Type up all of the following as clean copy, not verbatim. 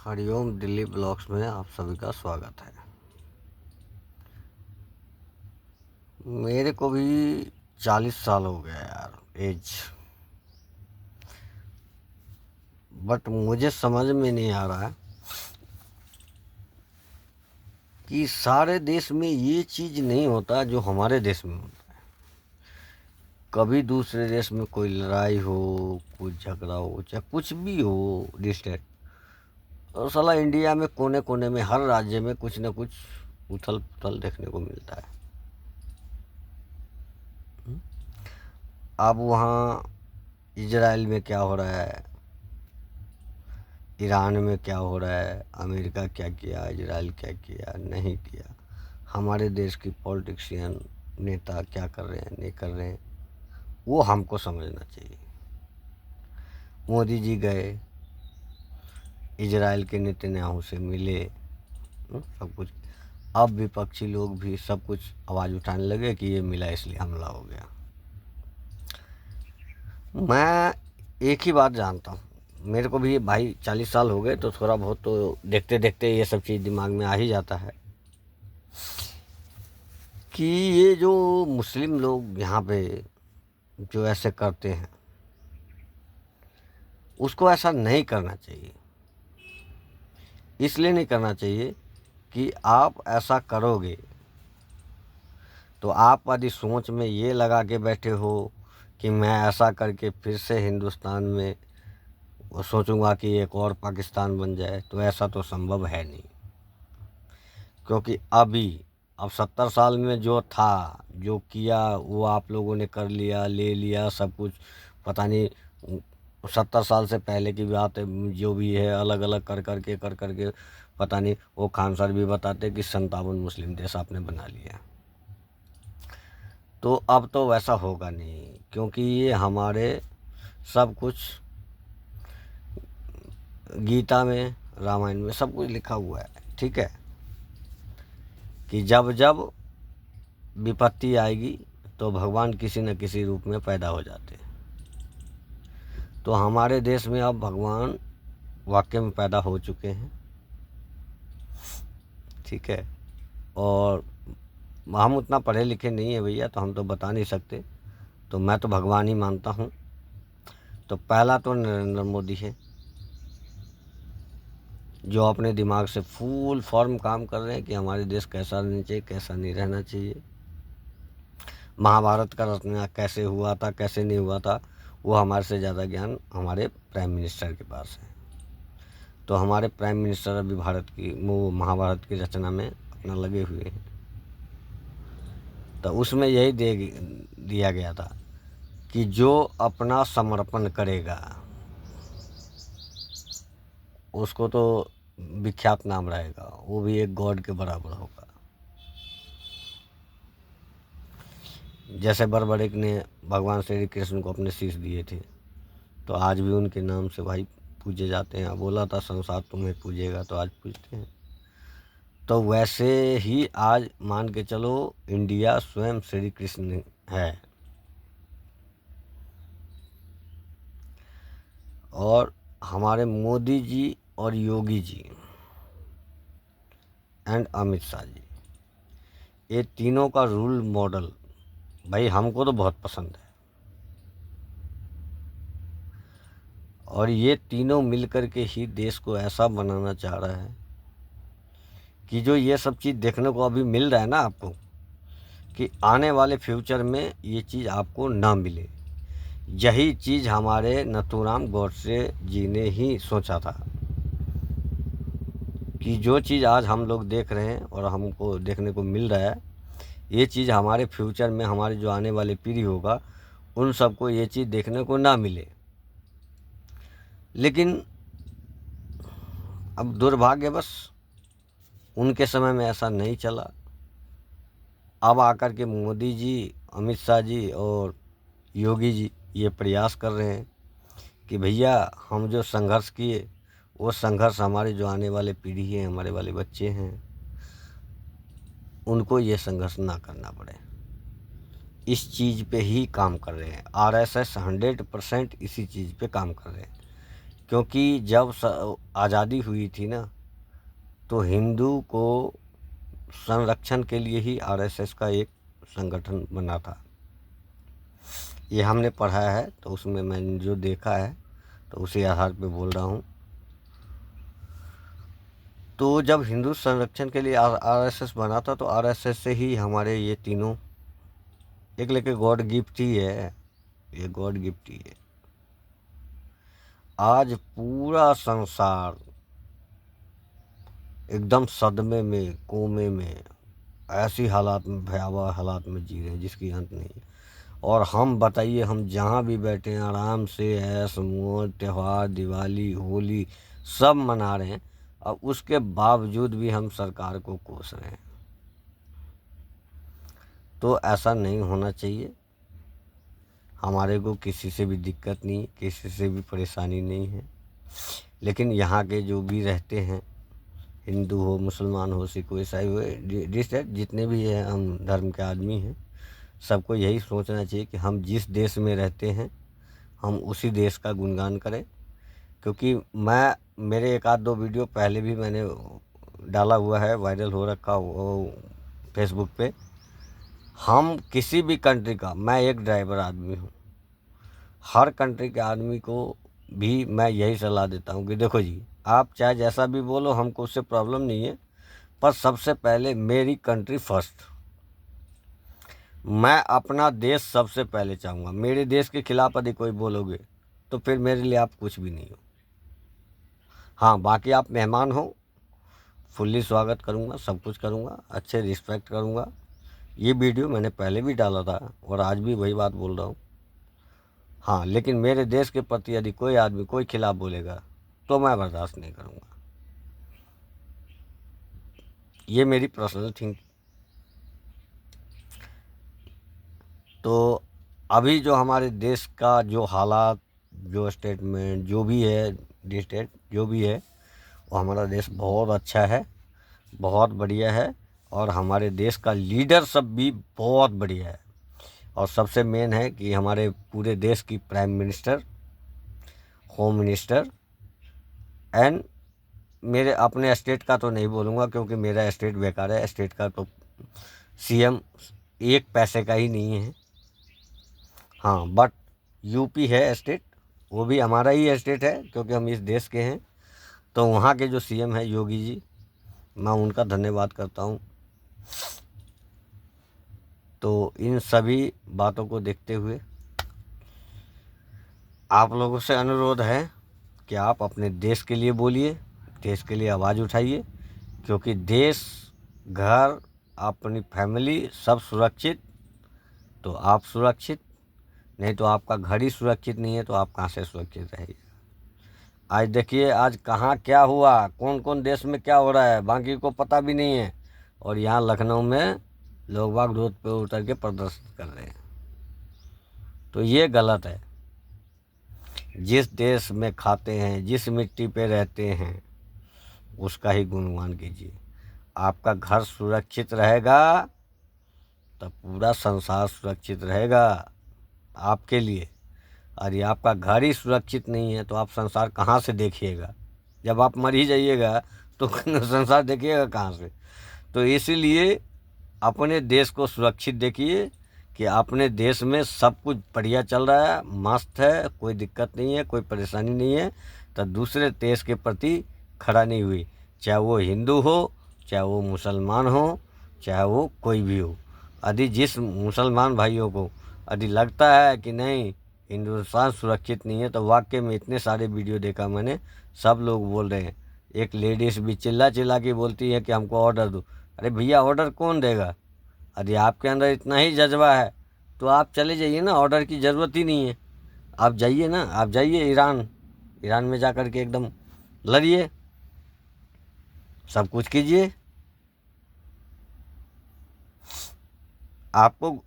Hariom Delhi blogs में आप सभी का स्वागत है। मेरे को भी 40 साल हो गया यार एज। बट मुझे समझ में नहीं आ रहा है कि सारे देश में ये चीज़ नहीं होता जो हमारे देश में होता है। कभी दूसरे देश में कोई लड़ाई हो, कुछ झगड़ा हो, चाहे कुछ भी हो डिस्टेंट, और साला इंडिया में कोने कोने में हर राज्य में कुछ ना कुछ उथल पुथल देखने को मिलता है। अब वहाँ इजराइल में क्या हो रहा है, ईरान में क्या हो रहा है, अमेरिका क्या किया, इजराइल क्या किया, नहीं किया, हमारे देश की पॉलिटिशियन नेता क्या कर रहे हैं, नहीं कर रहे हैं, वो हमको समझना चाहिए। मोदी जी गए, इजराइल के नेतन्याहू से मिले, सब कुछ। अब विपक्षी लोग भी सब कुछ आवाज़ उठाने लगे कि ये मिला इसलिए हमला हो गया। मैं एक ही बात जानता हूँ, मेरे को भी भाई 40 साल हो गए, तो थोड़ा बहुत तो देखते देखते ये सब चीज़ दिमाग में आ ही जाता है कि ये जो मुस्लिम लोग यहाँ पे जो ऐसे करते हैं, उसको ऐसा नहीं करना चाहिए। इसलिए नहीं करना चाहिए कि आप ऐसा करोगे तो आप यदि सोच में ये लगा के बैठे हो कि मैं ऐसा करके फिर से हिंदुस्तान में सोचूंगा कि एक और पाकिस्तान बन जाए, तो ऐसा तो संभव है नहीं। क्योंकि अब 70 साल में जो था, जो किया, वो आप लोगों ने कर लिया, ले लिया सब कुछ। पता नहीं 70 साल से पहले की बात है, जो भी है अलग अलग कर करके पता नहीं। वो खान सर भी बताते कि 57 मुस्लिम देश आपने बना लिया। तो अब तो वैसा होगा नहीं, क्योंकि ये हमारे सब कुछ गीता में, रामायण में सब कुछ लिखा हुआ है। ठीक है कि जब जब विपत्ति आएगी तो भगवान किसी न किसी रूप में पैदा हो जाते हैं। तो हमारे देश में अब भगवान वाकई में पैदा हो चुके हैं। ठीक है, और हम उतना पढ़े लिखे नहीं है भैया, तो हम तो बता नहीं सकते। तो मैं तो भगवान ही मानता हूँ। तो पहला तो नरेंद्र मोदी है, जो अपने दिमाग से फुल फॉर्म काम कर रहे हैं कि हमारे देश कैसा रहना चाहिए, कैसा नहीं रहना चाहिए। महाभारत का रचना कैसे हुआ था, कैसे नहीं हुआ था, वो हमारे से ज़्यादा ज्ञान हमारे प्राइम मिनिस्टर के पास है। तो हमारे प्राइम मिनिस्टर अभी भारत की वो महाभारत की रचना में अपना लगे हुए हैं। तो उसमें यही दिया गया था कि जो अपना समर्पण करेगा उसको तो विख्यात नाम रहेगा, वो भी एक गॉड के बराबर होगा। जैसे बर्बरिक ने भगवान श्री कृष्ण को अपने शीश दिए थे, तो आज भी उनके नाम से भाई पूजे जाते हैं। बोला था संसार तुम्हें पूजेगा, तो आज पूजते हैं। तो वैसे ही आज मान के चलो, इंडिया स्वयं श्री कृष्ण है। और हमारे मोदी जी और योगी जी एंड अमित शाह जी, ये तीनों का रूल मॉडल भाई हमको तो बहुत पसंद है। और ये तीनों मिलकर के ही देश को ऐसा बनाना चाह रहा है कि जो ये सब चीज़ देखने को अभी मिल रहा है ना आपको, कि आने वाले फ्यूचर में ये चीज़ आपको ना मिले। यही चीज़ हमारे नथुराम गॉडसे जी ने ही सोचा था कि जो चीज़ आज हम लोग देख रहे हैं और हमको देखने को मिल रहा है, ये चीज़ हमारे फ्यूचर में, हमारे जो आने वाली पीढ़ी होगा, उन सबको ये चीज़ देखने को ना मिले। लेकिन अब दुर्भाग्यवश उनके समय में ऐसा नहीं चला। अब आकर के मोदी जी, अमित शाह जी और योगी जी ये प्रयास कर रहे हैं कि भैया हम जो संघर्ष किए, वो संघर्ष हमारे जो आने वाले पीढ़ी है, हमारे वाले बच्चे हैं, उनको ये संघर्ष ना करना पड़े। इस चीज़ पे ही काम कर रहे हैं। आरएसएस 100% इसी चीज़ पे काम कर रहे हैं क्योंकि जब आज़ादी हुई थी ना, तो हिंदू को संरक्षण के लिए ही आरएसएस का एक संगठन बना था। ये हमने पढ़ा है, तो उसमें मैंने जो देखा है तो उसी आधार पे बोल रहा हूँ। तो जब हिंदू संरक्षण के लिए आरएसएस बना था, तो आरएसएस से ही हमारे ये तीनों, एक लेके गॉड गिफ्ट ही है, ये गॉड गिफ्ट ही है। आज पूरा संसार एकदम सदमे में, कोमे में, ऐसी हालात में, भयावह हालात में जी रहे हैं जिसकी अंत नहीं। और हम बताइए, हम जहाँ भी बैठे हैं आराम से ऐश मौज, त्यौहार, दिवाली, होली सब मना रहे हैं, और उसके बावजूद भी हम सरकार को कोस रहे हैं। तो ऐसा नहीं होना चाहिए। हमारे को किसी से भी दिक्कत नहीं, किसी से भी परेशानी नहीं है। लेकिन यहाँ के जो भी रहते हैं, हिंदू हो, मुसलमान हो, सिख हो, ईसाई हो, जितने भी हैं हम धर्म के आदमी हैं, सबको यही सोचना चाहिए कि हम जिस देश में रहते हैं हम उसी देश का गुणगान करें। क्योंकि मेरे एक आध दो वीडियो पहले भी मैंने डाला हुआ है, वायरल हो रखा वो फेसबुक पे। हम किसी भी कंट्री का, मैं एक ड्राइवर आदमी हूँ, हर कंट्री के आदमी को भी मैं यही सलाह देता हूँ कि देखो जी, आप चाहे जैसा भी बोलो, हमको उससे प्रॉब्लम नहीं है, पर सबसे पहले मेरी कंट्री फर्स्ट। मैं अपना देश सबसे पहले चाहूँगा। मेरे देश के खिलाफ यदि कोई बोलोगे तो फिर मेरे लिए आप कुछ भी नहीं हो। हाँ, बाकी आप मेहमान हो, फुल्ली स्वागत करूँगा, सब कुछ करूँगा, अच्छे रिस्पेक्ट करूँगा। ये वीडियो मैंने पहले भी डाला था और आज भी वही बात बोल रहा हूँ। हाँ, लेकिन मेरे देश के प्रति यदि कोई आदमी कोई खिलाफ बोलेगा तो मैं बर्दाश्त नहीं करूँगा। ये मेरी पर्सनल थिंक। तो अभी जो हमारे देश का जो हालात, जो स्टेटमेंट, जो भी है, डिस्टेट जो भी है, वो हमारा देश बहुत अच्छा है, बहुत बढ़िया है। और हमारे देश का लीडर सब भी बहुत बढ़िया है। और सबसे मेन है कि हमारे पूरे देश की prime minister, home minister, and मेरे अपने स्टेट का तो नहीं बोलूँगा क्योंकि मेरा स्टेट बेकार है। स्टेट का तो सीएम एक पैसे का ही नहीं है। हाँ, बट यूपी है स्टेट, वो भी हमारा ही स्टेट है क्योंकि हम इस देश के हैं। तो वहाँ के जो सीएम है योगी जी, मैं उनका धन्यवाद करता हूँ। तो इन सभी बातों को देखते हुए आप लोगों से अनुरोध है कि आप अपने देश के लिए बोलिए, देश के लिए आवाज़ उठाइए। क्योंकि देश, घर, अपनी फैमिली सब सुरक्षित तो आप सुरक्षित, नहीं तो आपका घर ही सुरक्षित नहीं है तो आप कहाँ से सुरक्षित रहेंगे। आज देखिए, आज कहाँ क्या हुआ, कौन कौन देश में क्या हो रहा है, बाकी को पता भी नहीं है। और यहाँ लखनऊ में लोग बाग रोड पे उतर के प्रदर्शन कर रहे हैं। तो ये गलत है। जिस देश में खाते हैं, जिस मिट्टी पे रहते हैं, उसका ही गुणगान कीजिए। आपका घर सुरक्षित रहेगा तब पूरा संसार सुरक्षित रहेगा आपके लिए। और ये आपका घर ही सुरक्षित नहीं है तो आप संसार कहाँ से देखिएगा। जब आप मर ही जाइएगा तो संसार देखिएगा कहाँ से। तो इसीलिए अपने देश को सुरक्षित देखिए कि अपने देश में सब कुछ बढ़िया चल रहा है, मस्त है, कोई दिक्कत नहीं है, कोई परेशानी नहीं है। तो दूसरे देश के प्रति खड़ा नहीं हुई, चाहे वो हिंदू हो, चाहे वो मुसलमान हो, चाहे वो कोई भी हो। यदि जिस मुसलमान भाइयों को यदि लगता है कि नहीं हिंदुस्तान सुरक्षित नहीं है, तो वाकई में इतने सारे वीडियो देखा मैंने, सब लोग बोल रहे हैं। एक लेडीज़ भी चिल्ला चिल्ला के बोलती है कि हमको ऑर्डर दो। अरे भैया, ऑर्डर कौन देगा? यदि आपके अंदर इतना ही जज्बा है तो आप चले जाइए ना, ऑर्डर की ज़रूरत ही नहीं है। आप जाइए ना, आप जाइए ईरान में जा कर के एकदम लड़िए, सब कुछ कीजिए। आपको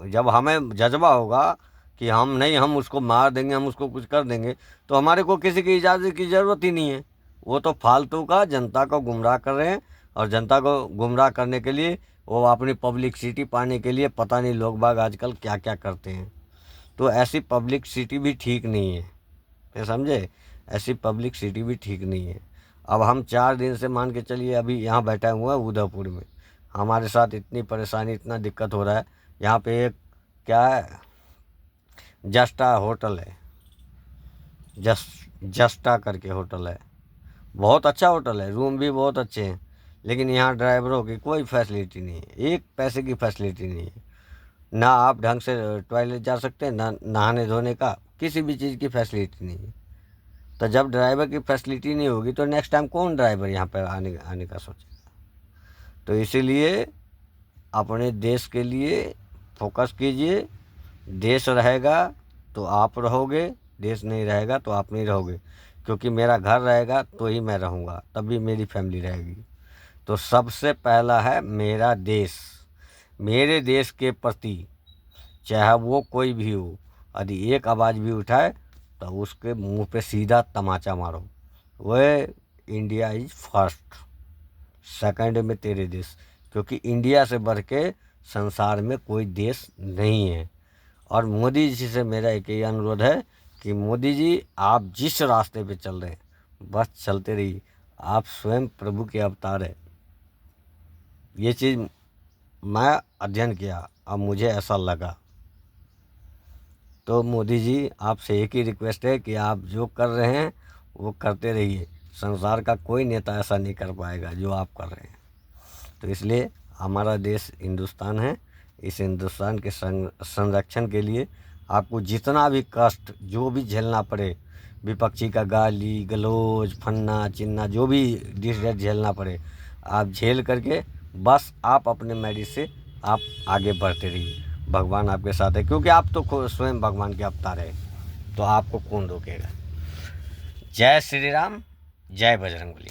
जब हमें जज्बा होगा कि हम उसको मार देंगे, हम उसको कुछ कर देंगे, तो हमारे को किसी की इजाज़त की ज़रूरत ही नहीं है। वो तो फालतू का जनता को गुमराह कर रहे हैं। और जनता को गुमराह करने के लिए वो अपनी पब्लिसिटी पाने के लिए पता नहीं लोग बाग आजकल क्या क्या करते हैं। तो ऐसी पब्लिसिटी भी ठीक नहीं है, ये समझे। ऐसी पब्लिक सिटी भी ठीक नहीं है। अब हम 4 दिन से मान के चलिए अभी यहाँ बैठा हुआ है उदयपुर में, हमारे साथ इतनी परेशानी इतना दिक्कत हो रहा है। यहाँ पे एक क्या है, जस्टा होटल है, जस्टा करके होटल है, बहुत अच्छा होटल है, रूम भी बहुत अच्छे हैं, लेकिन यहाँ ड्राइवरों की कोई फैसिलिटी नहीं है, एक पैसे की फैसिलिटी नहीं है। ना आप ढंग से टॉयलेट जा सकते हैं, ना नहाने धोने का किसी भी चीज़ की फैसिलिटी नहीं है। तो जब ड्राइवर की फैसिलिटी नहीं होगी तो नेक्स्ट टाइम कौन ड्राइवर यहाँ पर आने आने का सोचेगा। तो इसीलिए अपने देश के लिए फोकस कीजिए। देश रहेगा तो आप रहोगे, देश नहीं रहेगा तो आप नहीं रहोगे, क्योंकि मेरा घर रहेगा तो ही मैं रहूँगा, तभी मेरी फैमिली रहेगी। तो सबसे पहला है मेरा देश। मेरे देश के प्रति चाहे वो कोई भी हो, यदि एक आवाज़ भी उठाए तो उसके मुंह पे सीधा तमाचा मारो। वह इंडिया इज फर्स्ट, सेकंड में तेरे देश, क्योंकि इंडिया से बढ़ के संसार में कोई देश नहीं है। और मोदी जी से मेरा एक ही अनुरोध है कि मोदी जी आप जिस रास्ते पे चल रहे हैं बस चलते रहिए, आप स्वयं प्रभु के अवतार है। ये चीज़ मैं अध्ययन किया, अब मुझे ऐसा लगा। तो मोदी जी आपसे एक ही रिक्वेस्ट है कि आप जो कर रहे हैं वो करते रहिए, संसार का कोई नेता ऐसा नहीं कर पाएगा जो आप कर रहे हैं। तो इसलिए हमारा देश हिंदुस्तान है, इस हिंदुस्तान के संरक्षण के लिए आपको जितना भी कष्ट जो भी झेलना पड़े, विपक्षी का गाली गलौज फन्ना चिन्ना जो भी डिस झेलना पड़े, आप झेल करके बस आप अपने मेरिट से आप आगे बढ़ते रहिए। भगवान आपके साथ है, क्योंकि आप तो खुद स्वयं भगवान के अवतार है, तो आपको कौन रोकेगा। जय श्री राम, जय बजरंगबली।